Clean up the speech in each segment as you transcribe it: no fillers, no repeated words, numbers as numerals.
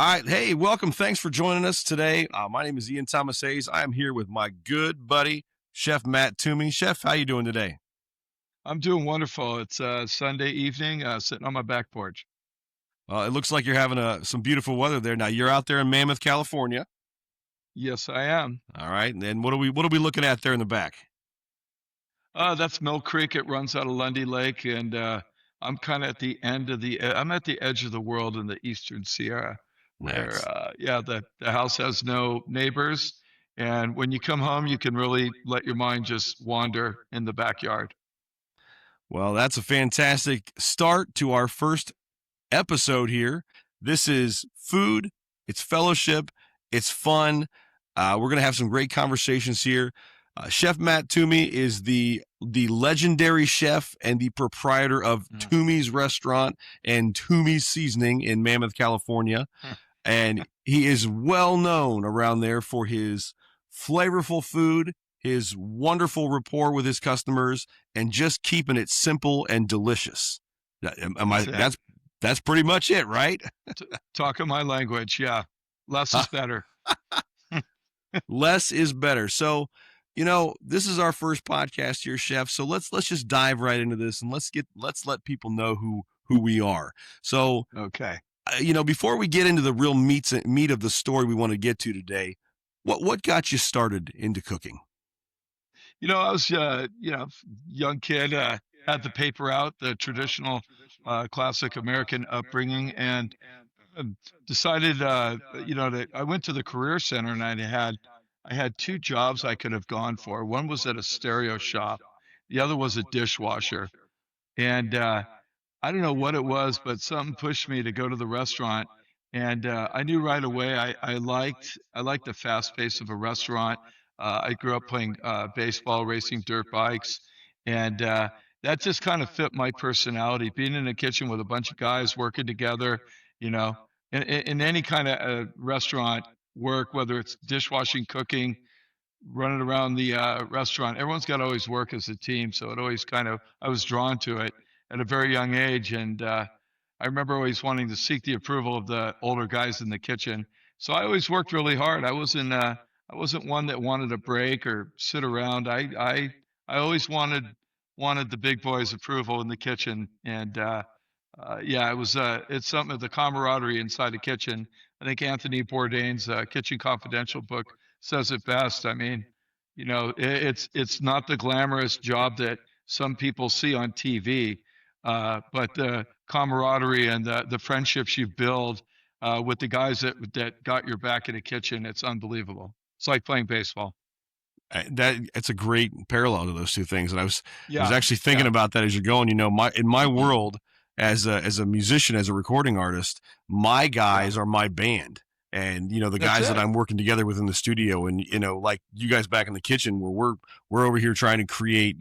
right. Hey, welcome. Thanks for joining us today. My name is Ian Thomas Hayes. I am here with my good buddy, Chef Matt Toomey. Chef, how you doing today? I'm doing wonderful. It's Sunday evening, sitting on my back porch. It looks like you're having some beautiful weather there. Now you're out there in Mammoth, California. Yes, I am. All right. And then what are we looking at there in the back? That's Mill Creek. It runs out of Lundy Lake, and I'm kind of at the end of I'm at the edge of the world in the Eastern Sierra, where Nice. yeah, the house has no neighbors, and when you come home, you can really let your mind just wander in the backyard. Well, that's a fantastic start to our first episode here. This is food, it's fellowship, it's fun. We're going to have some great conversations here. Chef Matt Toomey is the legendary chef and the proprietor of Mm. Toomey's Restaurant and Toomey's Seasoning in Mammoth, California. And he is well known around there for his flavorful food, his wonderful rapport with his customers, and just keeping it simple and delicious. Am I? That's it. That's pretty much it, right? Talking my language. Yeah, less is better. Less is better. So, this is our first podcast here, Chef. So let's just dive right into this and let's let people know who we are. So, Okay. before we get into the real meat of the story we want to get to today, what got you started into cooking? I was, young kid, had the paper out, the traditional, classic American upbringing, and decided, that I went to the career center and I had two jobs I could have gone for. One was at a stereo shop, the other was a dishwasher, and I don't know what it was, but something pushed me to go to the restaurant. And I knew right away I liked the fast pace of a restaurant. I grew up playing baseball, racing dirt bikes, and that just kind of fit my personality. Being in a kitchen with a bunch of guys working together, you know, in any kind of restaurant work, whether it's dishwashing, cooking, running around the restaurant, everyone's got to always work as a team. So it always kind of I was drawn to it at a very young age, and I remember always wanting to seek the approval of the older guys in the kitchen. So I always worked really hard. I wasn't one that wanted a break or sit around. I always wanted the big boys' approval in the kitchen, and yeah, it's something of the camaraderie inside the kitchen. I think Anthony Bourdain's Kitchen Confidential book says it best. I mean, it's not the glamorous job that some people see on TV, but the camaraderie and the friendships you build with the guys that got your back in the kitchen, it's unbelievable. It's like playing baseball. That it's a great parallel to those two things. And I was Yeah, actually thinking yeah. about that as you're going. In my world as a musician, as a recording artist, my Yeah, guys are my band. And the that's guys that it. I'm working together with in the studio, and like you guys back in the kitchen, where we're over here trying to create,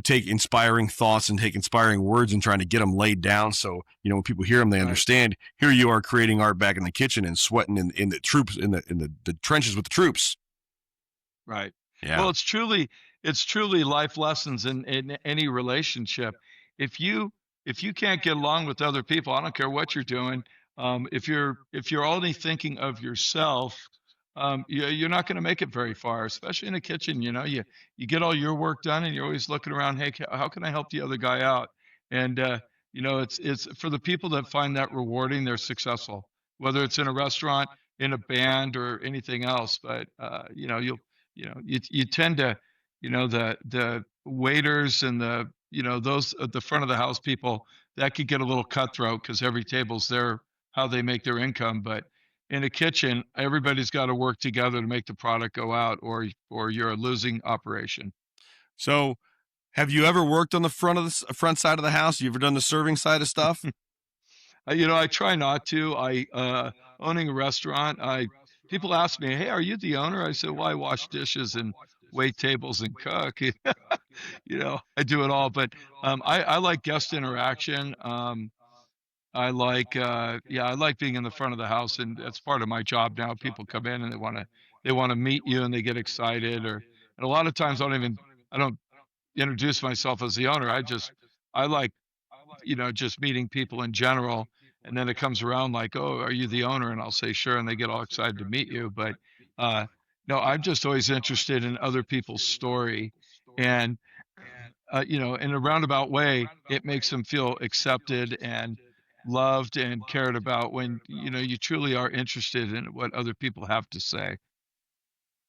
take inspiring thoughts and take inspiring words and trying to get them laid down. So when people hear them, they Right, understand. Here you are creating art back in the kitchen and sweating in the troops in the trenches with the troops. right. Yeah. Well, it's truly life lessons in any relationship. If you if you can't get along with other people, I don't care what you're doing. If you're only thinking of yourself, you're not going to make it very far, especially in a kitchen. You get all your work done, and you're always looking around. Hey, how can I help the other guy out? And it's for the people that find that rewarding. They're successful, whether it's in a restaurant, in a band, or anything else. But you tend to, the waiters and those at the front of the house people, that could get a little cutthroat because every table's there how they make their income. But in a kitchen, everybody's got to work together to make the product go out, or you're a losing operation. So, have you ever worked on the front side of the house? You ever done the serving side of stuff? I try not to. Owning a restaurant, I people ask me, "Hey, are you the owner?" I said, "Well, I wash dishes and wait tables and cook." I do it all. But I like guest interaction. I like being in the front of the house, and that's part of my job now. People come in and they want to meet you, and they get excited. And a lot of times I don't introduce myself as the owner. I like just meeting people in general. and then it comes around like, "Oh, are you the owner?" And I'll say, "Sure," and they get all excited to meet you. But uh, no, I'm just always interested in other people's story, and in a roundabout way, it makes them feel accepted and loved and cared about when you truly are interested in what other people have to say.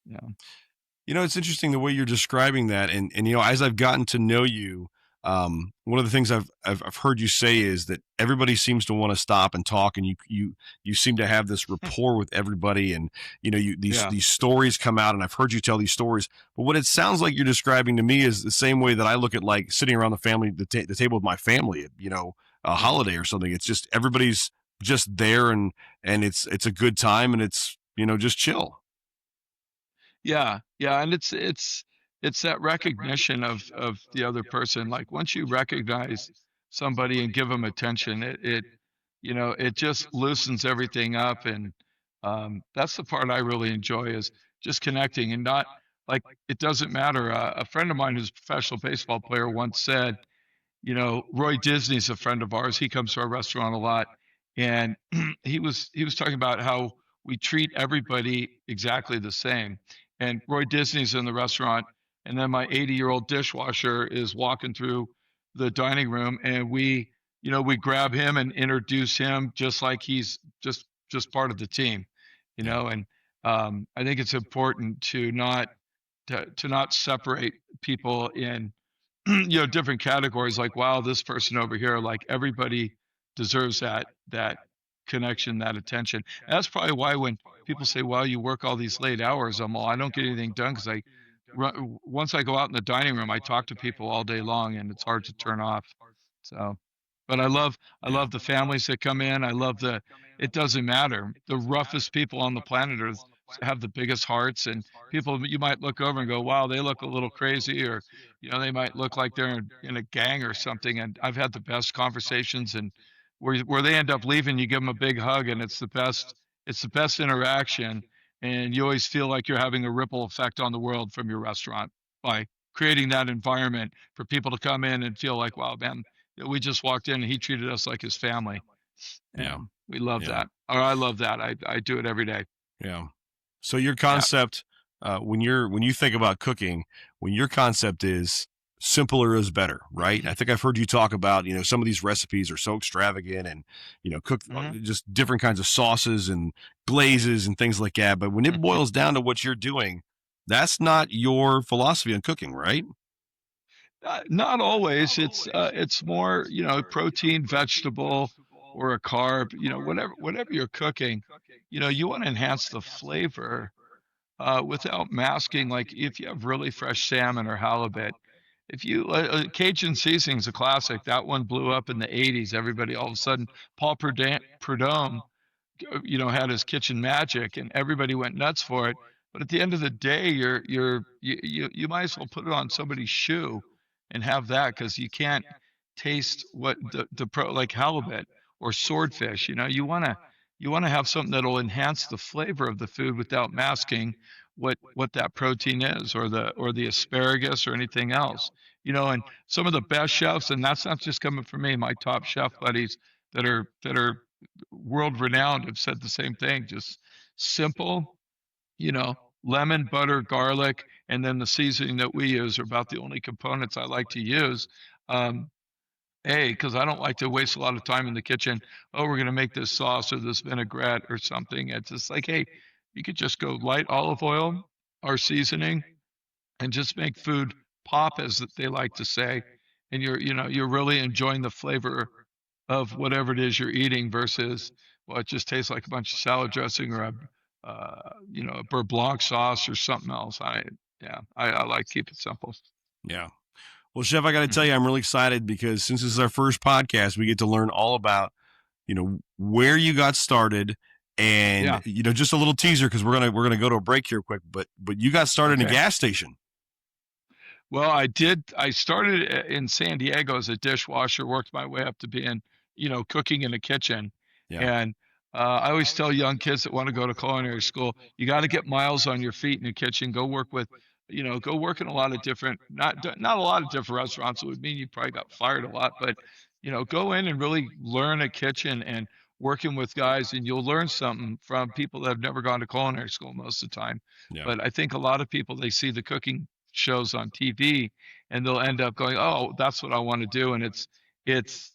Yeah, It's interesting the way you're describing that, and as I've gotten to know you, one of the things I've heard you say is that everybody seems to want to stop and talk, and you seem to have this rapport with everybody, and these yeah, these stories come out, and I've heard you tell these stories. But what it sounds like you're describing to me is the same way that I look at like sitting around the table with my family at a yeah. holiday or something. It's just everybody's just there, and it's a good time, and it's just chill. Yeah, yeah, and it's that recognition of the other person. Like once you recognize somebody and give them attention, it just loosens everything up, and that's the part I really enjoy is just connecting and not like it doesn't matter. A friend of mine who's a professional baseball player once said, Roy Disney's a friend of ours. He comes to our restaurant a lot, and he was talking about how we treat everybody exactly the same. And Roy Disney's in the restaurant, and then my 80-year-old dishwasher is walking through the dining room, and we grab him and introduce him just like he's just part of the team, Yeah, and I think it's important to not separate people in different categories like, wow, this person over here, like everybody deserves that connection, that attention. And that's probably why when people say, "Well, you work all these late hours," I'm all, I don't get anything done because once I go out in the dining room, I talk to people all day long, and it's hard to turn off. So, but I yeah, love the families that come in. I love the. It doesn't matter. The roughest people on the planet have the biggest hearts, and people you might look over and go, "Wow, they look a little crazy," or they might look like they're in a gang or something. And I've had the best conversations, and where they end up leaving, you give them a big hug, and it's the best interaction, and you always feel like you're having a ripple effect on the world from your restaurant by creating that environment for people to come in and feel like, wow, man, we just walked in and he treated us like his family, yeah, and we love yeah, that. Or I love that. I do it every day. yeah. So your Yeah. concept, when you think about cooking, when your concept is simpler is better, right? I think I've heard you talk about some of these recipes are so extravagant and cook Hmm. just different kinds of sauces and glazes and things like that. But when it boils down to what you're doing, that's not your philosophy on cooking, right? Not always. It's more, protein, vegetable, or a carb. Whatever you're cooking, you want to enhance the flavor without masking. Like if you have really fresh salmon or halibut, if you Cajun seasoning's a classic. That one blew up in the '80s. Everybody all of a sudden, Paul Prudhomme had his kitchen magic, and everybody went nuts for it. But at the end of the day, you might as well put it on somebody's shoe and have that because you can't taste what the pro like halibut or swordfish. You want to have something that'll enhance the flavor of the food without masking what that protein is or the asparagus or anything else. And some of the best chefs, and that's not just coming from me, my top chef buddies that are world renowned have said the same thing. Just simple, you know, lemon, butter, garlic, and then the seasoning that we use are about the only components I like to use. Um, because I don't like to waste a lot of time in the kitchen. Oh, we're going to make this sauce or this vinaigrette or something. It's just like, hey, you could just go light olive oil, our seasoning, and just make food pop, as they like to say. And you're really enjoying the flavor of whatever it is you're eating versus, well, it just tastes like a bunch of salad dressing or a beurre blanc sauce or something else. I like to keep it simple. Yeah. Well, Chef, I got to tell Mhm. you, I'm really excited because since this is our first podcast, we get to learn all about where you got started, and Yeah. just a little teaser because we're gonna go to a break here quick. But you got started in a Okay. gas station. Well, I did. I started in San Diego as a dishwasher, worked my way up to being, cooking in the kitchen. Yeah. And I always tell young kids that want to go to culinary school, you got to get miles on your feet in the kitchen. Go work in a lot of different, not a lot of different restaurants. It would mean you probably got fired a lot, but go in and really learn a kitchen and working with guys, and you'll learn something from people that have never gone to culinary school most of the time. Yeah. But I think a lot of people, they see the cooking shows on TV and they'll end up going, "Oh, that's what I want to do," and it's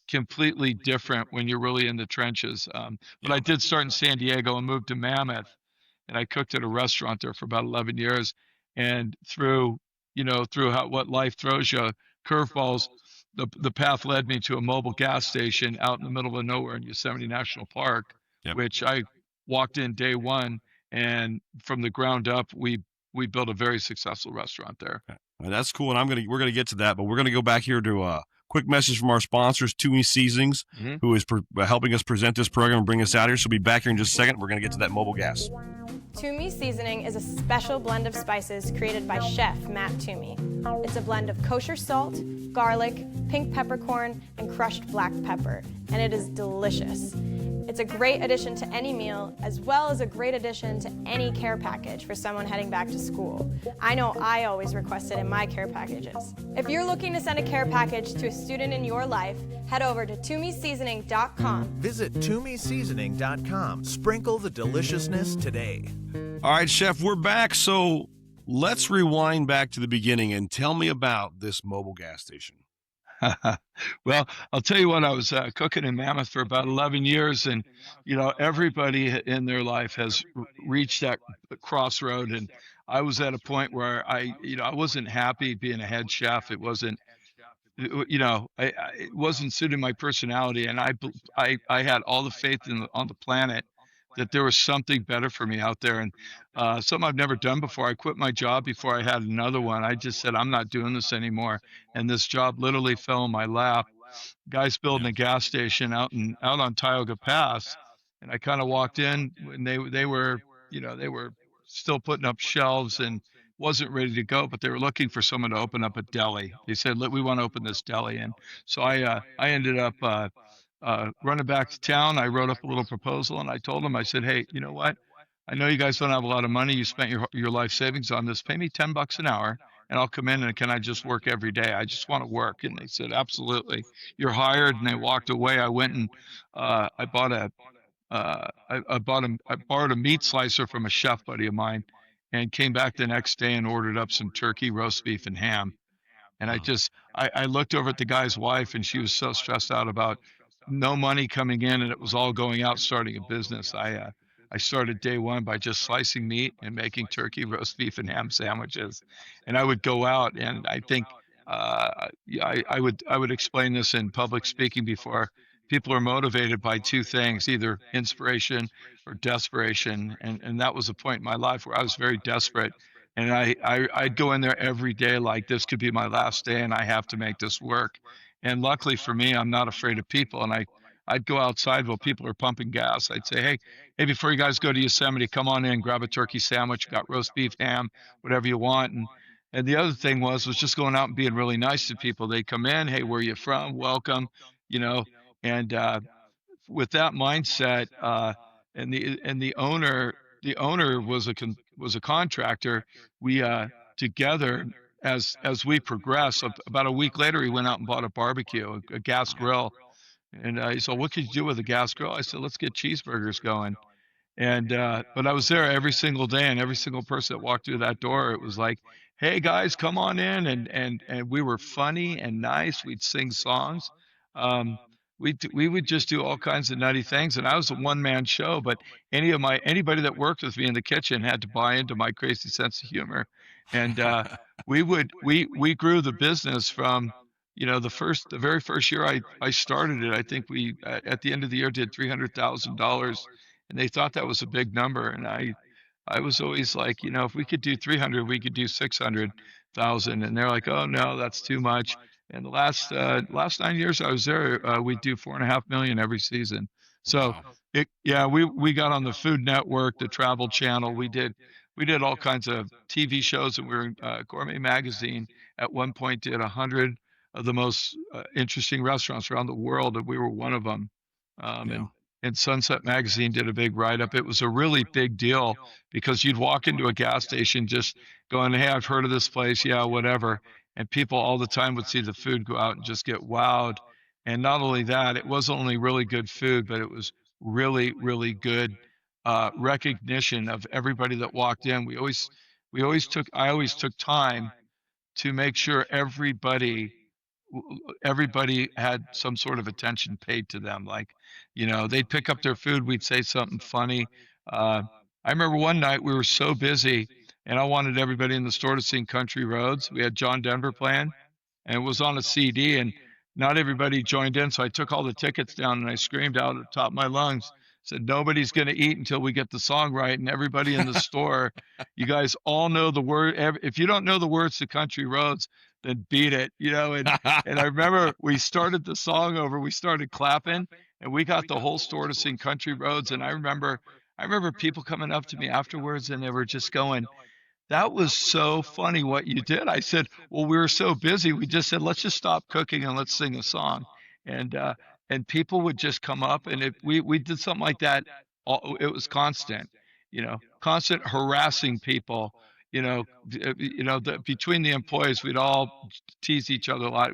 completely different when you're really in the trenches. But Yeah. I did start in San Diego and moved to Mammoth, and I cooked at a restaurant there for about 11 years. And through, through what life throws you, curveballs, the path led me to a mobile gas station out in the middle of nowhere in Yosemite National Park, Yep. which I walked in day one, and from the ground up, we built a very successful restaurant there. Okay. Well, that's cool, and we're gonna get to that, but we're gonna go back here to a quick message from our sponsors, Toomey Seasonings, Mhm. who is helping us present this program and bring us out here. So we'll be back here in just a second. We're gonna get to that mobile gas. Toomey Seasoning is a special blend of spices created by Chef Matt Toomey. It's a blend of kosher salt, garlic, pink peppercorn, and crushed black pepper, and it is delicious. It's a great addition to any meal, as well as a great addition to any care package for someone heading back to school. I know I always request it in my care packages. If you're looking to send a care package to a student in your life, head over to ToomeySeasoning.com. Visit ToomeySeasoning.com. Sprinkle the deliciousness today. All right, Chef, we're back. So let's rewind back to the beginning and tell me about this mobile gas station. Well, I'll tell you what, I was cooking in Mammoth for about 11 years, and everybody in their life has reached that crossroad, and I was at a point where I wasn't happy being a head chef. It wasn't, it wasn't suiting my personality, and I had all the faith on the planet that there was something better for me out there, and something I've never done before. I quit my job before I had another one. I just said, I'm not doing this anymore, and this job literally fell in my lap. Guys building Yeah. a gas station out on Tioga Pass, and I kind of walked in when they were, they were still putting up shelves and wasn't ready to go, but they were looking for someone to open up a deli. They said, "Look, we want to open this deli," and so I ended up running back to town. I wrote up a little proposal, and I told them, I said, "Hey, you know what? I know you guys don't have a lot of money. You spent your life savings on this. Pay me $10 an hour, and I'll come in, and can I just work every day? I just want to work." And they said, "Absolutely. You're hired." And they walked away. I went and I bought I borrowed a meat slicer from a chef buddy of mine, and came back the next day and ordered up some turkey, roast beef, and ham. And Wow. I looked over at the guy's wife, and she was so stressed out about no money coming in, and it was all going out starting a business. I started day one by just slicing meat and making turkey, roast beef, and ham sandwiches. And I would go out, and I think I would explain this in public speaking before. People are motivated by two things, either inspiration or desperation. And that was a point in my life where I was very desperate. And I'd go in there every day like this could be my last day and I have to make this work. And luckily for me, I'm not afraid of people. And I'd go outside while people are pumping gas. I'd say, hey, before you guys go to Yosemite, come on in, grab a turkey sandwich, got roast beef, ham, whatever you want. And the other thing was just going out and being really nice to people. They come in, "Hey, where are you from? Welcome," you know. And with that mindset, and the owner was a contractor. We together, as we progressed, about a week later, he went out and bought a barbecue, a gas grill. And he said, "What could you do with a gas grill?" I said, "Let's get cheeseburgers going." And but I was there every single day, and every single person that walked through that door, it was like, "Hey guys, come on in." And we were funny and nice. We'd sing songs. Um, we would just do all kinds of nutty things, and I was a one man show. But anybody that worked with me in the kitchen had to buy into my crazy sense of humor. And we grew the business from, the very first year I started it. I think we at the end of the year did $300,000, and they thought that was a big number. And I was always like, if we could do 300, we could do 600,000. And they're like, "Oh no, that's too much." And the last 9 years I was there, we do 4.5 million every season. So Wow. yeah, we got on the Food Network, the Travel Channel. We did all kinds of TV shows, and we were in Gourmet Magazine at one point. Did 100 of the most interesting restaurants around the world, and we were one of them. Um, Yeah. and and Sunset Magazine did a big write up. It was a really big deal because you'd walk into a gas station just going, "Hey, I've heard of this place, yeah, whatever." And people all the time would see the food go out and just get wowed. And not only that, it wasn't only really good food, but it was really, really good recognition of everybody that walked in. I always took time to make sure everybody had some sort of attention paid to them. Like, they'd pick up their food, we'd say something funny. Uh, I remember one night we were so busy, and I wanted everybody in the store to sing Country Roads. We had John Denver playing, and it was on a CD, and not everybody joined in. So I took all the tickets down and I screamed out at the top of my lungs, said, "Nobody's going to eat until we get the song right." And everybody in the store, you guys all know the word. If you don't know the words to Country Roads, then beat it, And I remember we started the song over, we started clapping, and we got the whole store to sing Country Roads. And I remember people coming up to me afterwards and they were just going, "That was so funny what you did." I said, "Well, we were so busy. We just said, let's just stop cooking and let's sing a song." And and people would just come up, and if we did something like that, it was constant, constant harassing people. Between the employees, we'd all tease each other a lot.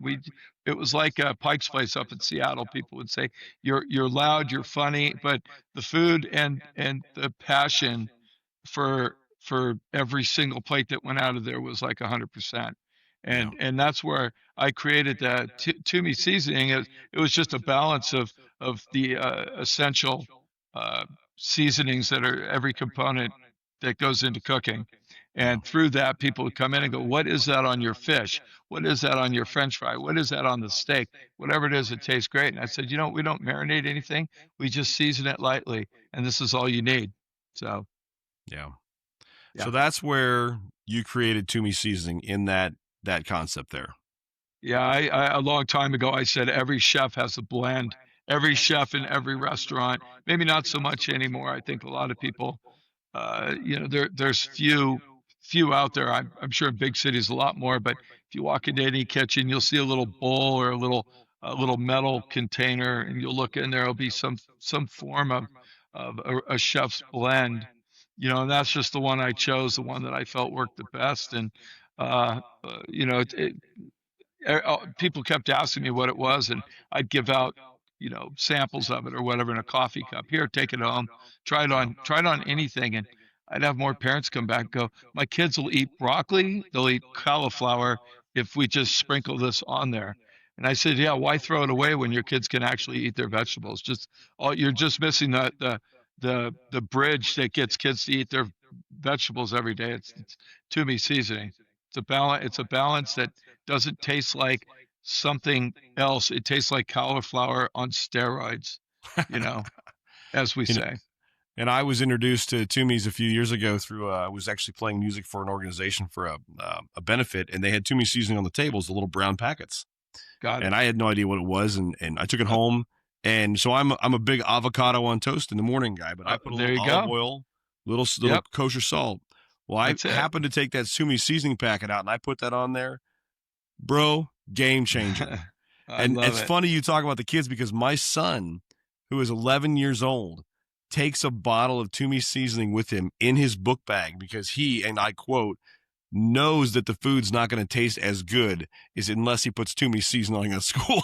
It was like Pike's Place up in Seattle. People would say, "You're loud, you're funny," but the food and the passion for every single plate that went out of there was like 100%. Yeah. And that's where I created the Toomey seasoning. It was just a balance of the essential uh, seasonings that are every component that goes into cooking. Yeah. And through that, people would come in and go, "What is that on your fish? What is that on your French fry? What is that on the steak? Whatever it is, it tastes great." And I said, "We don't marinate anything. We just season it lightly, and this is all you need." So, Yeah. yeah. So that's where you created Toomey seasoning in that concept there. Yeah, a long time ago, I said every chef has a blend. Every chef in every restaurant, maybe not so much anymore. I think a lot of people, there's few out there. I'm sure in big cities a lot more, but if you walk into any kitchen, you'll see a little bowl or a little metal container, and you'll look in there. There'll be some form of a chef's blend, and that's just the one I chose, the one that I felt worked the best. And people kept asking me what it was, and I'd give out, samples of it or whatever in a coffee cup. Here, take it home, try it on anything, and I'd have more parents come back and go, "My kids will eat broccoli, they'll eat cauliflower if we just sprinkle this on there." And I said, "Yeah, why throw it away when your kids can actually eat their vegetables? You're just missing the bridge that gets kids to eat their vegetables every day. It's Toomey seasoning. It's a balance that doesn't taste like something else. It tastes like cauliflower on steroids, you know, as we You know, say. and I was introduced to Toomey's a few years ago through I was actually playing music for an organization for a benefit, and they had Toomey seasoning on the tables, the little brown packets, Got it. and I had no idea what it was, and I took it home, and so I'm a big avocado on toast in the morning guy, but I put a There little you olive go. oil, little Yep, kosher salt. Well, I that's it. happened to take that Toomey seasoning packet out, and I put that on there, bro, game changer. I And love it's it. funny you talk about the kids because my son, who is 11 years old, takes a bottle of Toomey seasoning with him in his book bag because he, and I quote, knows that the food's not going to taste as good as unless he puts Toomey seasoning at school.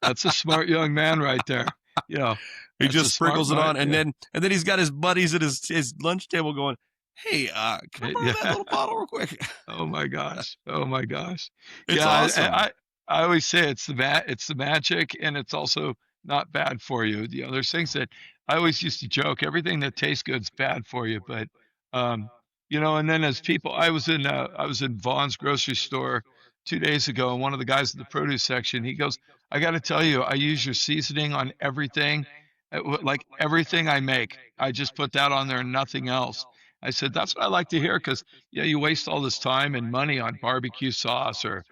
That's a smart young man right there. You know, He that's a just smart sprinkles it mind. on, and Yeah. then he's got his buddies at his lunch table going, "Hey, can I borrow that Yeah. little bottle real quick?" Oh my gosh. Oh my gosh. It's Yeah, awesome. I always say it's the magic, and it's also not bad for you. There's things that I always used to joke, everything that tastes good is bad for you, but um, and then as people I was in Vaughn's grocery store 2 days ago, and one of the guys in the produce section, he goes, "I got to tell you, I use your seasoning on everything, like everything I make. I just put that on there and nothing else." I said, "That's what I like to hear, because yeah, you waste all this time and money on barbecue sauce or,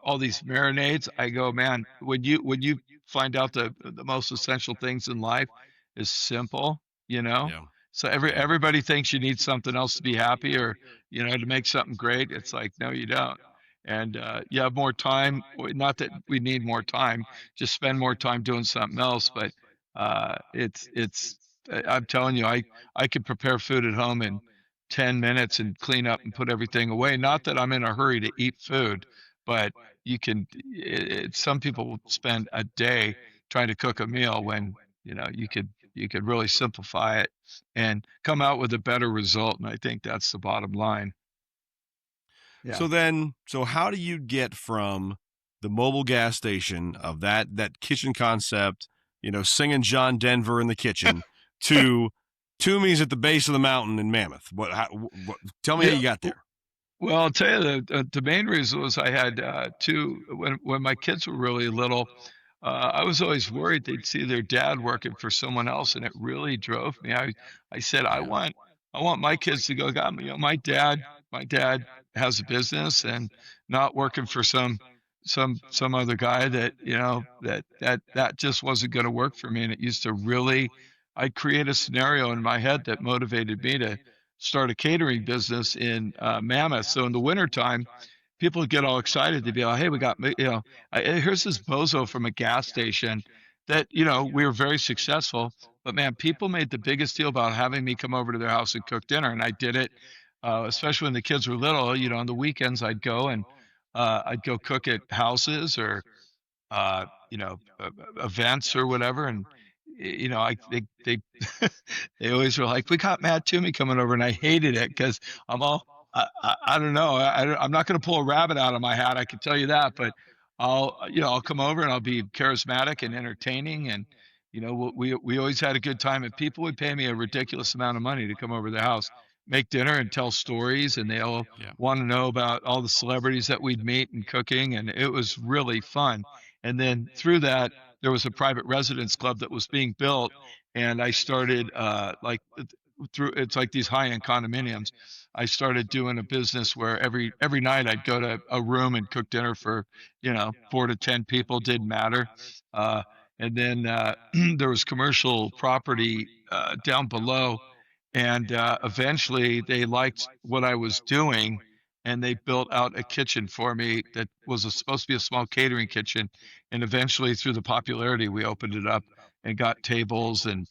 all these marinades." I go, "Man, when you find out the most essential things in life is simple, you know? Yeah, So yeah, everybody thinks you need something else to be happy, or, to make something great. It's like, no, you don't. And you have more time. Not that we need more time, just spend more time doing something else. But I'm telling you, I could prepare food at home in 10 minutes and clean up and put everything away. Not that I'm in a hurry to eat food, but some people will spend a day trying to cook a meal when, you could you could really simplify it and come out with a better result. And I think that's the bottom line. Yeah. So how do you get from the mobile gas station of that kitchen concept, singing John Denver in the kitchen, to Toomey's at the base of the mountain in Mammoth? Tell me how Yeah. you got there. Well, I'll tell you the main reason was I had two when my kids were really little. I was always worried they'd see their dad working for someone else, and it really drove me. I said Yeah. I want my kids to go. God, my dad has a business and not working for some other guy that that just wasn't going to work for me. And it used to really, I'd create a scenario in my head that motivated me to start a catering business in Mammoth. So in the wintertime, people would get all excited. They'd be like, hey, we got, here's this bozo from a gas station that, we were very successful. But man, people made the biggest deal about having me come over to their house and cook dinner. And I did it, especially when the kids were little. On the weekends, I'd go cook at houses or events or whatever. And they they always were like, we got Matt Toomey coming over, and I hated it because I'm all I don't know, I'm not going to pull a rabbit out of my hat, I can tell you that, but I'll come over and I'll be charismatic and entertaining, and we always had a good time, and people would pay me a ridiculous amount of money to come over to the house, make dinner, and tell stories, and they all Yeah. want to know about all the celebrities that we'd meet and cooking, and it was really fun. And then through that, there was a private residence club that was being built, and I started through it's like these high-end condominiums. I started doing a business where every night I'd go to a room and cook dinner for 4 to 10 people, didn't matter. Uh, and then there was commercial property down below, and eventually they liked what I was doing, and they built out a kitchen for me that was supposed to be a small catering kitchen. And eventually, through the popularity, we opened it up and got tables and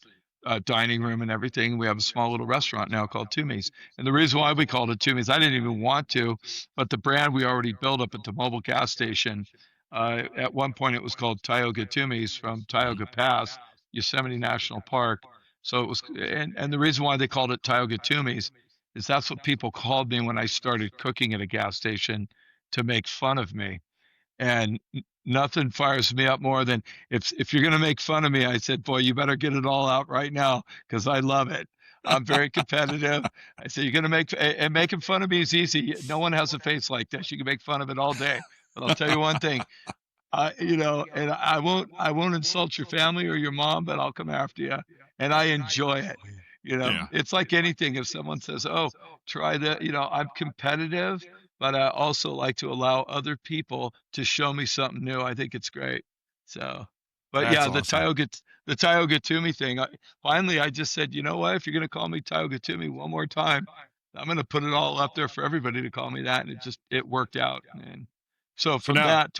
dining room and everything. We have a small little restaurant now called Toomey's. And the reason why we called it Toomey's, I didn't even want to, but the brand we already built up at the mobile gas station. At one point, it was called Tioga Toomey's from Tioga Pass, Yosemite National Park. So it was, and the reason why they called it Tioga Toomey's is that's what people called me when I started cooking at a gas station to make fun of me. And nothing fires me up more than if you're going to make fun of me, I said, boy, you better get it all out right now because I love it. I'm very competitive. I said, you're going to and making fun of me is easy. No one has a face like this. You can make fun of it all day. But I'll tell you one thing, and I won't insult your family or your mom, but I'll come after you, and I enjoy it. Yeah. It's like anything. If someone says, "Oh, try that," I'm competitive, but I also like to allow other people to show me something new. I think it's great. So, but That's yeah, awesome. The Tioga Toomey thing. Finally, I just said, you know what? If you're gonna call me Tioga Toomey one more time, I'm gonna put it all up there for everybody to call me that, and it worked out. And so So from now, that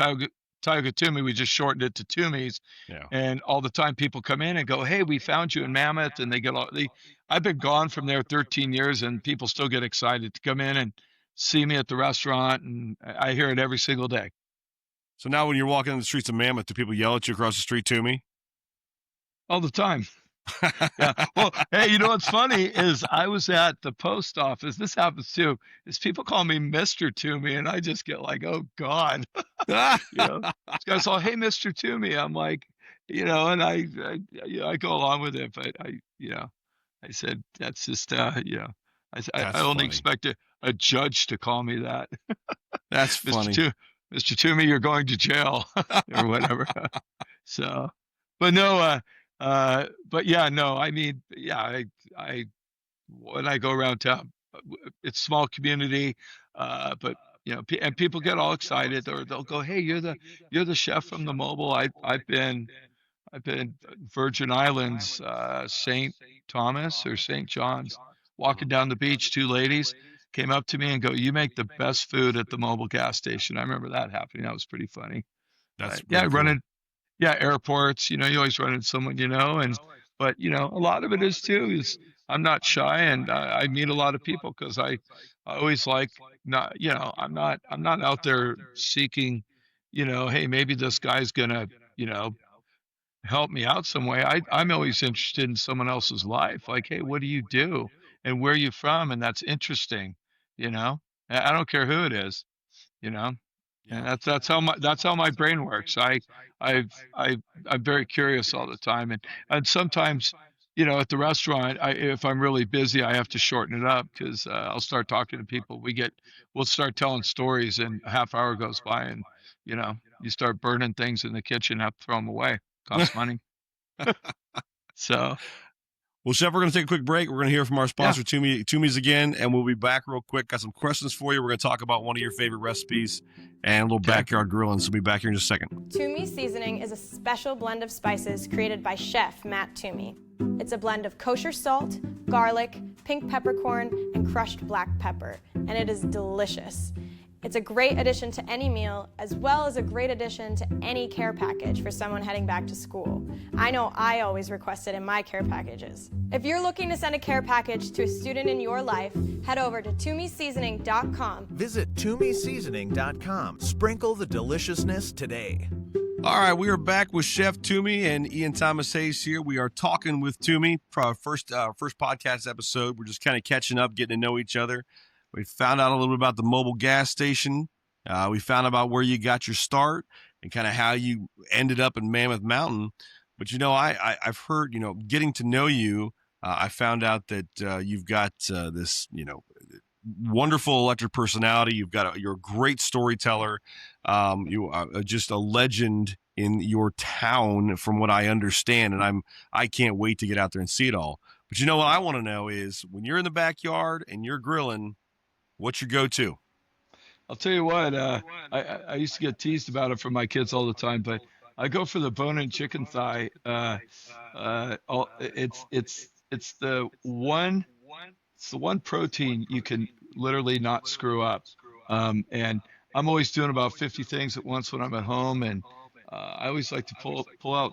Tioga Toomey, we just shortened it to Toomey's, yeah. and all the time people come in and go, "Hey, we found you in Mammoth," and they get all they. I've been gone from there 13 years, and people still get excited to come in and see me at the restaurant, and I hear it every single day. So now when you're walking in the streets of Mammoth, do people yell at you across the street, Toomey? All the time. Yeah. Well, hey, you know what's funny is I was at the post office. This happens too. Is people call me Mr. Toomey, and I just get like, oh God, This guy's all, hey, Mr. Toomey. I'm like, and I go along with it, but I said that's just, I That's only funny. expect a judge to call me that, That's Mr. funny. Mr. Toomey, you're going to jail or whatever. So, but no, but yeah, no, I mean, yeah, I when I go around town, it's small community, but and people get all excited, or they'll go, "Hey, you're the chef from the mobile." I've been Virgin Islands, St. Thomas or St. John's, walking down the beach. Two ladies came up to me and go, "You make the best food at the mobile gas station." I remember that happening. That was pretty funny. That's But yeah, really cool. airports, you always run into someone, and but a lot of it is too is I'm not shy, and I meet a lot of people because I always like not, I'm not out there seeking, hey, maybe this guy's gonna, you know help me out some way, I'm always interested in someone else's life. Like, hey, what do you do, and where are you from? And that's interesting, you know. I don't care who it is, you know. And Yeah. that's how my brain works. I I'm very curious all the time, and sometimes, at the restaurant, if I'm really busy, I have to shorten it up because I'll start talking to people. We'll start telling stories, and a half hour goes by, and you start burning things in the kitchen, have to throw them away. Costs money. So Well, Chef, we're going to take a quick break. We're going to hear from our yeah, sponsor, Toomey's again, and we'll be back real quick. Got some questions for you. We're going to talk about one of your favorite recipes and a little okay. backyard grilling. So we'll be back here in just a second. Toomey seasoning is a special blend of spices created by Chef Matt Toomey. It's a blend of kosher salt, garlic, pink peppercorn, and crushed black pepper, and it is delicious. It's a great addition to any meal, as well as a great addition to any care package for someone heading back to school. I know I always request it in my care packages. If you're looking to send a care package to a student in your life, head over to ToomeySeasoning.com. Visit ToomeySeasoning.com. Sprinkle the deliciousness today. All right, we are back with Chef Toomey and Ian Thomas Hayes here. We are talking with Toomey for our first podcast episode. We're just kind of catching up, getting to know each other. We found out a little bit about the mobile gas station. We found out about where you got your start and kind of how you ended up in Mammoth Mountain. But, I've heard, getting to know you, I found out that you've got this, wonderful electric personality. You're a great storyteller. You are just a legend in your town, from what I understand, and I can't wait to get out there and see it all. But what I want to know is, when you're in the backyard and you're grilling, what's your go-to? I'll tell you what, I used to get teased about it from my kids all the time, but I go for the bone-in chicken thigh. It's the one protein you can literally not screw up. And I'm always doing about 50 things at once when I'm at home, and I always like to pull out,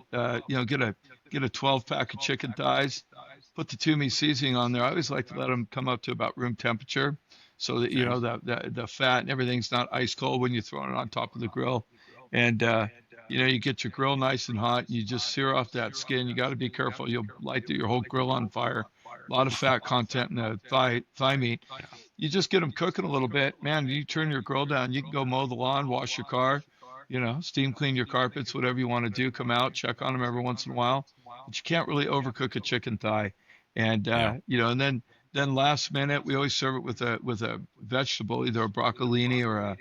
get a 12 pack of chicken thighs, put the Toomey seasoning on there. I always like to let them come up to about room temperature, so that Okay. the fat and everything's not ice cold when you're throwing it on top of the grill. And you get your grill nice and hot, and you just sear off that skin. You got to be careful; you'll light your whole grill on fire. A lot of fat content in the thigh meat. You just get them cooking a little bit, man. You turn your grill down, you can go mow the lawn, wash your car, steam clean your carpets, whatever you want to do. Come out, check on them every once in a while, but you can't really overcook a chicken thigh. And Yeah. and then last minute we always serve it with a vegetable, either a broccolini or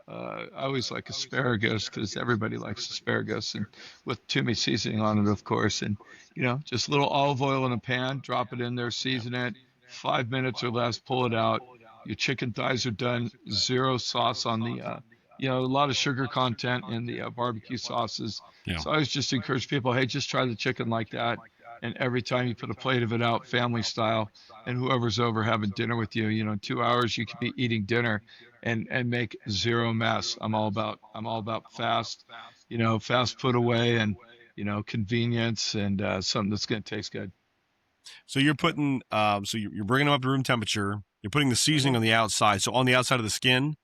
I always like asparagus because everybody likes asparagus, and with Toomey seasoning on it, of course. And just a little olive oil in a pan, drop it in there, season it, 5 minutes or less, pull it out. Your chicken thighs are done. Zero sauce on the, a lot of sugar content in the barbecue sauces. Yeah. So I always just encourage people, hey, just try the chicken like that. And every time you put a plate of it out, family style, and whoever's over having dinner with you, in 2 hours you could be eating dinner and make zero mess. I'm all about fast, fast put away, and convenience, and something that's going to taste good. So you're putting, you're bringing them up to room temperature. You're putting the seasoning on the outside. So on the outside of the skin.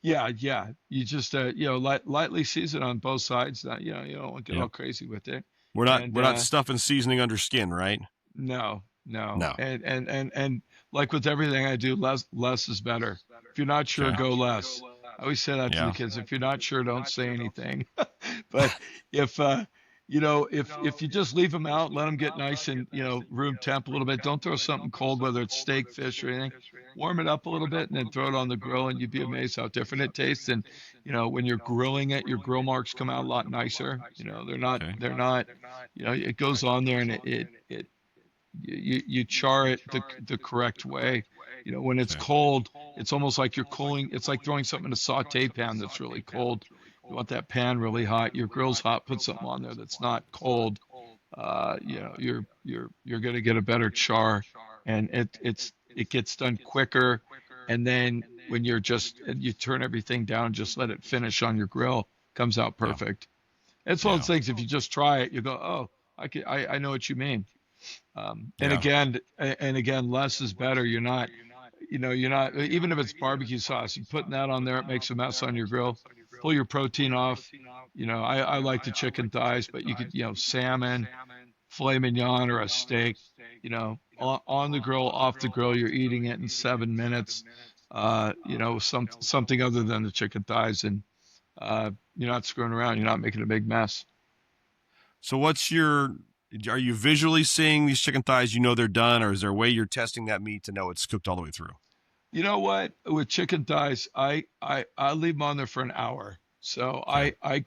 Yeah, yeah. You just lightly season on both sides. You don't want to get all crazy with it. We're not stuffing seasoning under skin, right? No, no. No. And like with everything I do, less is better. If you're not sure, Okay. go less. I always say that to the kids. If you're not sure, don't say anything. But if if you just leave them out, let them get nice and room temp a little bit. Don't throw something cold, whether it's steak, fish, or anything. Warm it up a little bit and then throw it on the grill, and you'd be amazed how different it tastes. And when you're grilling it, your grill marks come out a lot nicer. They're not Okay. they're not. It goes on there, and you char it the correct way. When it's Okay. cold, it's almost like you're cooling. It's like throwing something in a saute pan that's really cold. You want that pan really hot. Your grill's hot. Put something on there that's not cold. You're gonna get a better char, and it gets done quicker. And then when you turn everything down, just let it finish on your grill. Comes out Yeah. perfect. It's one of those things. If you just try it, you go, oh, I know what you mean. And again, less is better. You're not, even if it's barbecue sauce, you're putting that on there, it makes a mess on your grill. pull your protein off. I like the chicken thighs, but you could, salmon, filet mignon, or a steak, on the grill, off the grill, you're eating it in 7 minutes. Something other than the chicken thighs, and you're not screwing around. You're not making a big mess. So are you visually seeing these chicken thighs? You know they're done, or is there a way you're testing that meat to know it's cooked all the way through? You know what? With chicken thighs, I leave them on there for an hour. So Okay.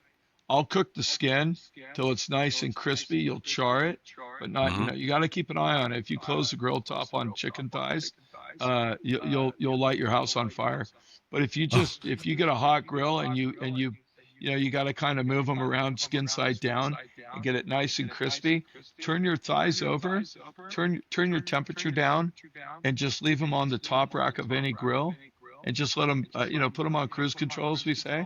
I'll cook the skin till it's nice and crispy. You'll char it, but not, Mm-hmm. you got to keep an eye on it. If you close the grill top on chicken thighs, you'll light your house on fire. But if you get a hot grill and you got to kind of move them around skin side down and get it nice and crispy, turn your thighs over, turn your temperature down, and just leave them on the top rack of any grill, and just let them, put them on cruise control, as we say.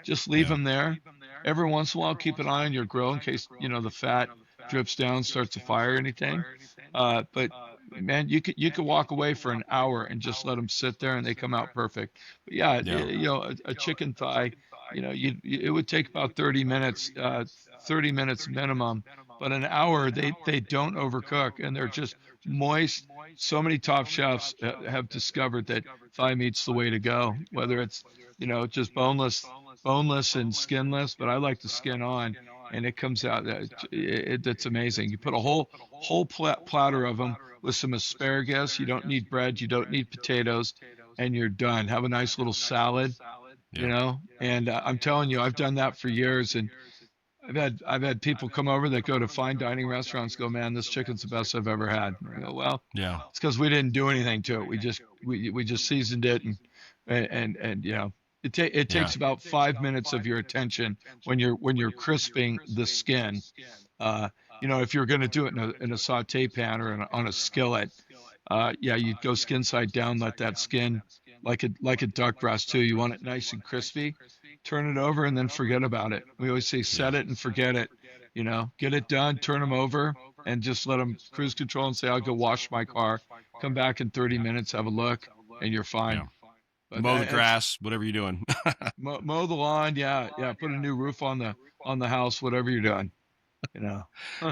Just leave Yeah. them there. Every once in a while, keep an eye on your grill in case, the fat drips down, starts to fire anything. But man, you could walk away for an hour and just let them sit there, and they come out perfect. But yeah, Yeah. a chicken thigh, it would take about 30 minutes, 30 minutes minimum, but an hour, they don't overcook, and they're just moist. So many top chefs have discovered that thigh meat's the way to go, whether it's, just boneless and skinless, but I like the skin on, and it comes out, that's amazing. You put a whole platter of them with some asparagus. You don't need bread, you don't need potatoes, and you're done. Have a nice little salad, Yeah. and I'm telling you, I've done that for years, and I've had people come over that go to fine dining restaurants, go, man, this chicken's the best I've ever had. And I go, well, Yeah. it's because we didn't do anything to it. We just seasoned it, and it Yeah. takes about 5 minutes of your attention when you're crisping the skin. If you're going to do it in a saute pan or on a skillet, you'd go skin side down, let that skin, like a duck breast too. You want it nice and crispy. Turn it over and then forget about it. We always say set it and forget it. Get it done, turn them over, and just let them cruise control and say, I'll go wash my car. Come back in 30 minutes, have a look, and you're fine. Yeah. But Mow the grass, whatever you're doing. mow the lawn, yeah. Put a new roof on the house, whatever you're doing.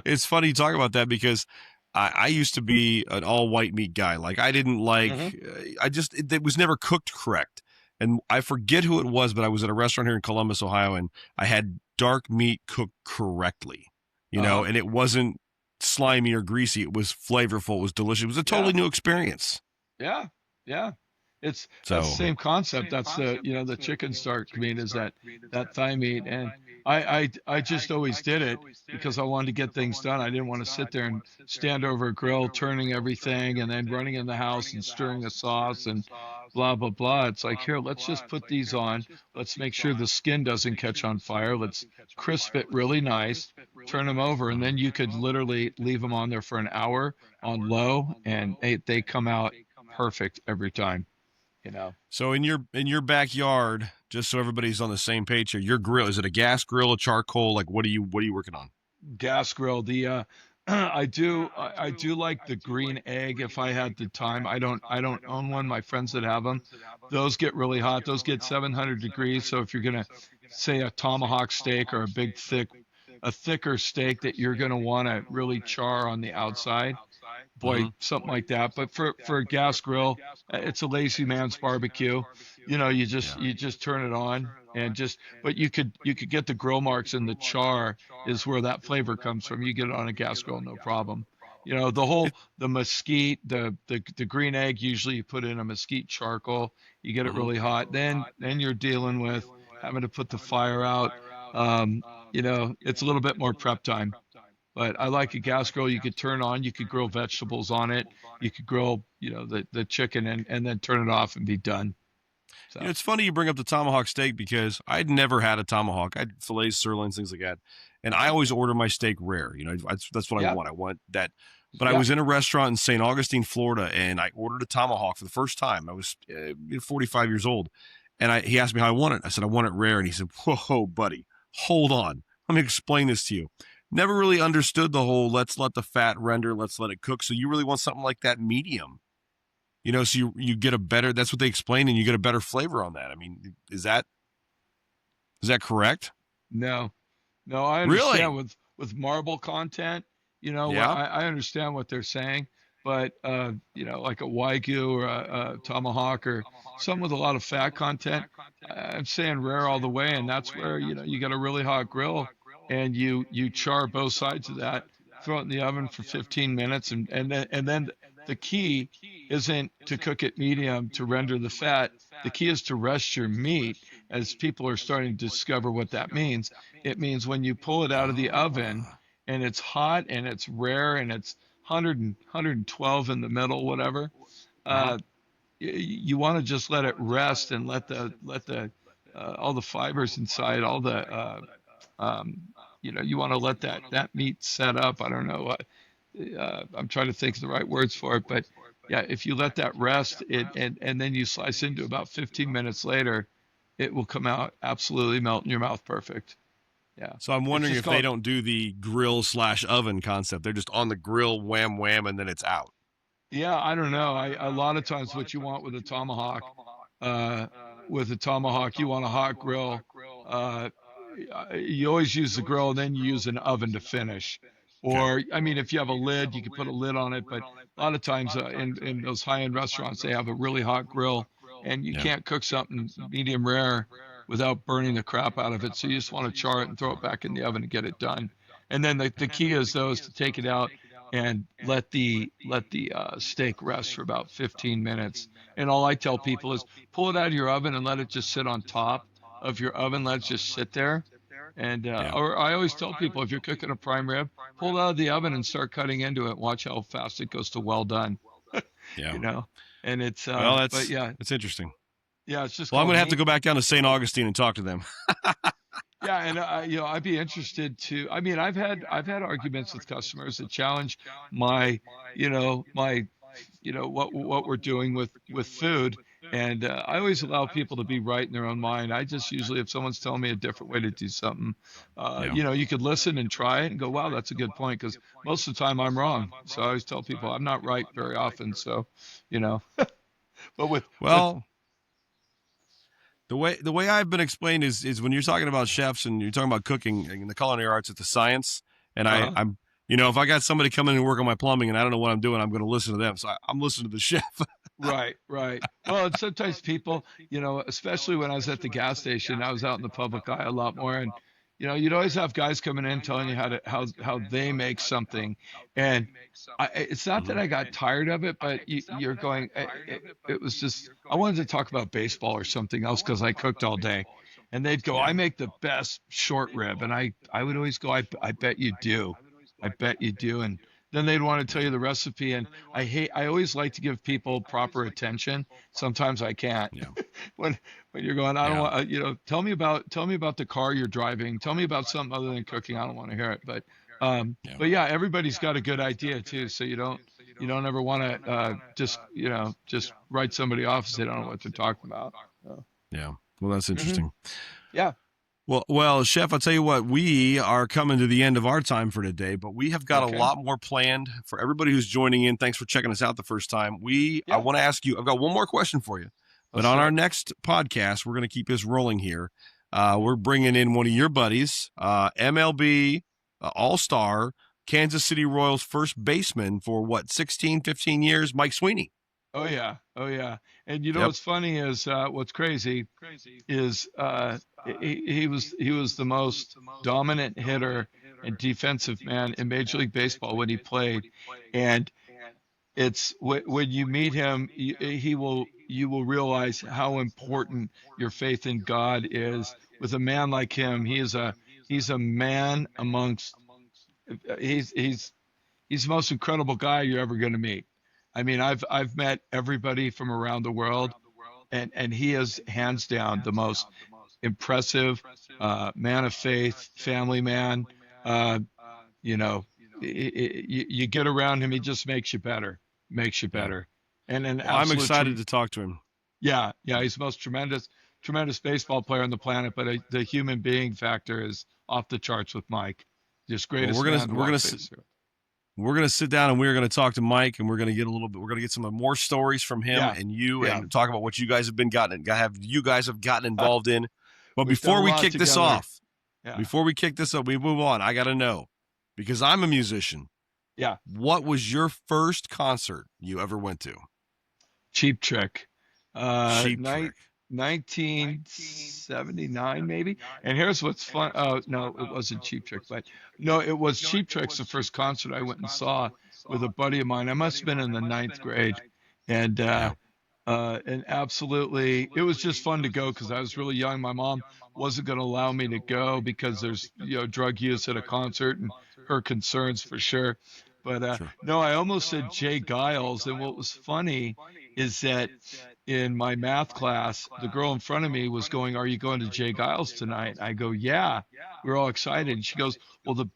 It's funny you talk about that because I used to be an all white meat guy. Like I didn't like, it was never cooked correct. And I forget who it was, but I was at a restaurant here in Columbus, Ohio, and I had dark meat cooked correctly, and it wasn't slimy or greasy. It was flavorful. It was delicious. It was a totally new experience. Yeah. That's So the same concept. That's the chicken starch meat is that thigh meat, and I just always did it because I wanted to get things done. I didn't want to sit there and stand over a grill, turning everything, and then running in the house and stirring the sauce and blah blah blah. It's like, here, let's just put these on. Let's make sure the skin doesn't catch on fire. Let's crisp it really nice. Turn them over, and then you could literally leave them on there for an hour on low, and they come out perfect every time. So in your backyard, just so everybody's on the same page here, your grill, is it a gas grill, a charcoal? Like what are you working on? Gas grill. I do like the green egg if I had the time. I don't own one. My friends that have them, those get really hot. Those get 700 degrees. So if you're gonna say a tomahawk steak or a thicker steak that you're gonna want to really char on the outside, boy, something like that. But for a gas grill, it's a lazy man's barbecue. You just turn it on and but you could get the grill marks, and the char is where that flavor comes from. You get it on a gas grill, no problem. The mesquite, the green egg, usually you put in a mesquite charcoal. You get it really hot. Then you're dealing with having to put the fire out. It's a little bit more prep time. But I like a gas grill you could turn on. You could grill vegetables on it. You could grill, the chicken and then turn it off and be done. So. It's funny you bring up the tomahawk steak because I'd never had a tomahawk. I had fillets, sirloins, things like that. And I always order my steak rare. That's what I want. I want that. But I was in a restaurant in St. Augustine, Florida, and I ordered a tomahawk for the first time. I was 45 years old. And he asked me how I want it. I said, I want it rare. And he said, whoa, buddy, hold on. Let me explain this to you. Never really understood the whole let's let the fat render, let's let it cook. So you really want something like that medium, so you get a better, that's what they explain, and you get a better flavor on that. I mean, is that? Is that correct? No, no, I Really? understand with marble content, what Yeah. I understand what they're saying, but like a Wagyu or a tomahawk or some with a lot of fat content, I'm saying rare all the way, and that's where you got a really hot grill, and you char both sides of that, throw it in the oven for 15 minutes, and then the key isn't to cook it medium to render the fat. The key is to rest your meat, as people are starting to discover what that means. It means when you pull it out of the oven Ah. and it's hot and it's rare and it's 100 and 112 in the middle, whatever, Uh-huh. uh, you want to just let it rest and let the all the fibers inside, all the um, you want to let that meat set up. I don't know. I'm trying to think of the right words for it, but yeah, if you let that rest, and then you slice into about 15 minutes later, it will come out absolutely melt in your mouth perfect. Yeah, So I'm it's wondering just if they called. don't do the grill/oven concept. They're just on the grill, wham wham, and then it's out. Yeah, I don't know. A lot of times what you want uh, with a tomahawk, you want a hot grill. Uh, you always use the grill and then you use an oven to finish. Okay. Or, I mean, if you have a lid, you can put a lid on it. But a lot of times in those high-end restaurants, they have a really hot grill, and you Yeah. can't cook something medium rare without burning the crap out of it. So you just want to char it and throw it back in the oven to get it done. And then the key is though is to take it out and let the steak rest for about 15 minutes. And all I tell people is pull it out of your oven and let it just sit on top of your oven. Let it just sit there. And Yeah. or I always tell people if you're cooking a prime rib, pull it out of the oven and start cutting into it. Watch how fast it goes to well done. Yeah. you know. And it's Well, but yeah, that's interesting. yeah, it's just Well, I'm called gonna have to meat. go back down to St. Augustine and talk to them. Yeah, and I'd be interested to. I mean, I've had arguments with customers that challenge my, what we're doing with food, and I always allow people to be right in their own mind. I just usually, if someone's telling me a different way to do something, Yeah. you could listen and try it and go, wow, that's a good point, because most of the time I'm wrong. So I always tell people I'm not right very often. So, you know, but with Well, the way I've been explained is when you're talking about chefs and you're talking about cooking and the culinary arts, it's a science. And uh I'm if I got somebody coming and work on my plumbing and I don't know what I'm doing, I'm going to listen to them. So I'm listening to the chef. Right, right. Well, and sometimes people, especially when I was at the gas station, I was out in the public eye a lot more, and you'd always have guys coming in telling you how they make something, and it's not that Mhm. I got tired of it, but you're going. It was just I wanted to talk about baseball or something else because I cooked all day, and they'd go, Yeah. "I make the best short rib," and I would always go, "I bet you do, I bet you do," and then they'd want to tell Yeah. you the recipe, and I always like to give people proper attention. Sometimes I can't. Yeah. When you're going, I don't Yeah. want, tell me about the car you're driving. Tell me about something other than cooking. I don't want to hear it. Yeah. But yeah, everybody's got a good idea too. So you don't ever want to just write somebody off if they don't know what they're talking about. So, Yeah. Well, that's hmm interesting. yeah. Well, Chef, I'll tell you what, we are coming to the end of our time for today, but we have got a Okay. lot more planned for everybody who's joining in. Thanks for checking us out the first time. I Yeah. want to ask you, I've got one more question for you, but Let's on do our it. next podcast, we're going to keep this rolling here. We're bringing in one of your buddies, MLB All-Star, Kansas City Royals first baseman for 16, 15 years, Mike Sweeney. Oh yeah. Oh yeah. And Yep. what's funny is what's crazy is he was the most dominant hitter and defensive man in Major League Baseball when he played, and it's when you meet him, you will realize how important your faith in God is. With a man like him, he's a man amongst he's the most incredible guy you're ever going to meet. I mean, I've met everybody from around the world, and he is hands down the most impressive man of faith, family man. Uh, you know, you get around him, he just makes you Yeah. better, and an Well, I'm absolute, excited to talk to him. yeah, yeah. He's the most tremendous baseball player on the planet, but the human being factor is off the charts with Mike. Just Well, greatest man to we're walk gonna the face of the earth. we're going to sit down and we're going to talk to Mike and we're going to get we're going to get some more stories from him Yeah, and you yeah. and talk about what you guys have gotten involved in. But We've done before a we lot kick this together. off, Yeah. before we kick this up, we move on. I got to know, because I'm a musician. Yeah. What was your first concert you ever went to? Cheap Trick. Cheap Trick. 1979 maybe. And here's what's fun. Oh no, it wasn't Cheap Trick, but no, it was Cheap Trick's the first concert I went and saw with a buddy of mine. I must have been in the ninth grade, and Yeah. and absolutely, it was just fun to go because I was really young. My mom wasn't going to allow me to go because there's drug use at a concert and her concerns for sure. But Sure. no, I almost said Jay Giles, and what was funny is that in my math class, the girl in front of me was going, "Are you going to Jay Giles tonight?" I go, "Yeah." We're all excited. And she goes, "Well, the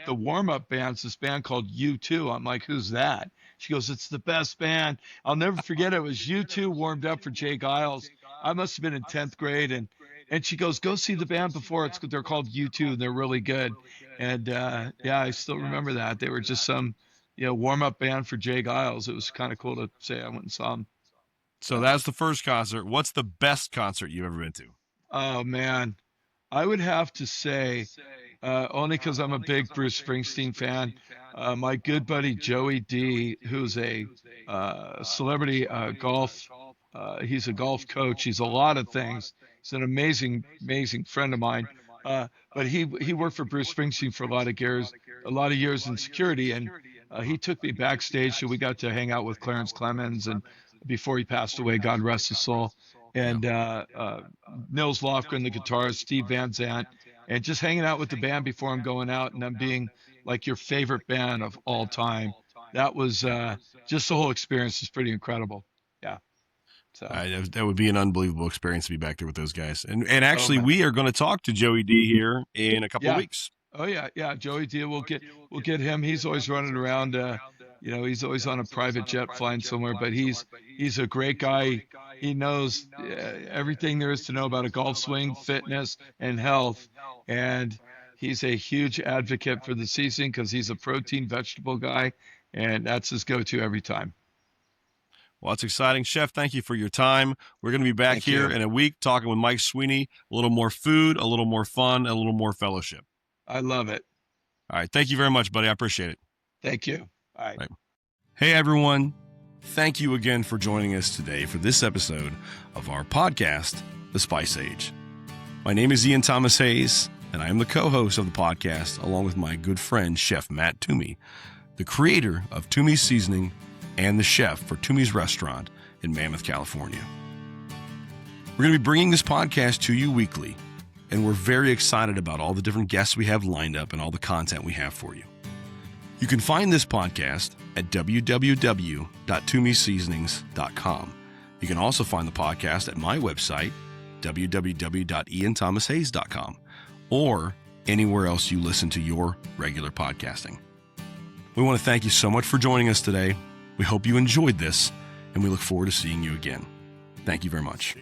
warm-up band's this band called U2." I'm like, "Who's that?" She goes, "It's the best band." I'll never forget it. It was U2 warmed up for Jay Giles. I must have been in 10th grade, and she goes, "Go see the band before. They're called U2 and they're really good." And yeah, I still remember that. They were just some warm-up band for Jay Giles. It was kind of cool to say I went and saw them. So that's the first concert. What's the best concert you've ever been to? Oh man, I would have to say, only because I'm a big Bruce Springsteen fan, my good buddy Joey D, who's a celebrity golf, he's a golf coach. He's a lot of things. He's an amazing, amazing friend of mine. But he worked for Bruce Springsteen for a lot of years in security, and he took me backstage, so we got to hang out with Clarence Clemens, and before he passed away, God rest his soul. And Nils Lofgren, the guitarist, Steve Van Zandt, and just hanging out with the band before I'm going out and I'm being like your favorite band of all time. That was just the whole experience is pretty incredible. Yeah. So That would be an unbelievable experience to be back there with those guys. And actually, man. we are going to talk to Joey D here in a couple of Yeah. weeks. Oh yeah. Joey D, we'll get him. He's always running around. He's always on a private jet flying somewhere. But he's a great guy. He knows everything there is to know about a golf swing, fitness, and health. And he's a huge advocate for the season because he's a protein vegetable guy, and that's his go-to every time. Well, it's exciting. Chef, thank you for your time. We're going to be back Thank here you. in a week talking with Mike Sweeney. A little more food, a little more fun, a little more fellowship. I love it. All right. Thank you very much, buddy. I appreciate it. Thank you. All right. Hey, everyone. Thank you again for joining us today for this episode of our podcast, The Spice Age. My name is Ian Thomas Hayes, and I am the co-host of the podcast, along with my good friend, Chef Matt Toomey, the creator of Toomey's Seasoning and the chef for Toomey's Restaurant in Mammoth, California. We're going to be bringing this podcast to you weekly, and we're very excited about all the different guests we have lined up and all the content we have for you. You can find this podcast at www.toomeyseasonings.com. You can also find the podcast at my website, www.ianthomashays.com, or anywhere else you listen to your regular podcasting. We want to thank you so much for joining us today. We hope you enjoyed this, and we look forward to seeing you again. Thank you very much.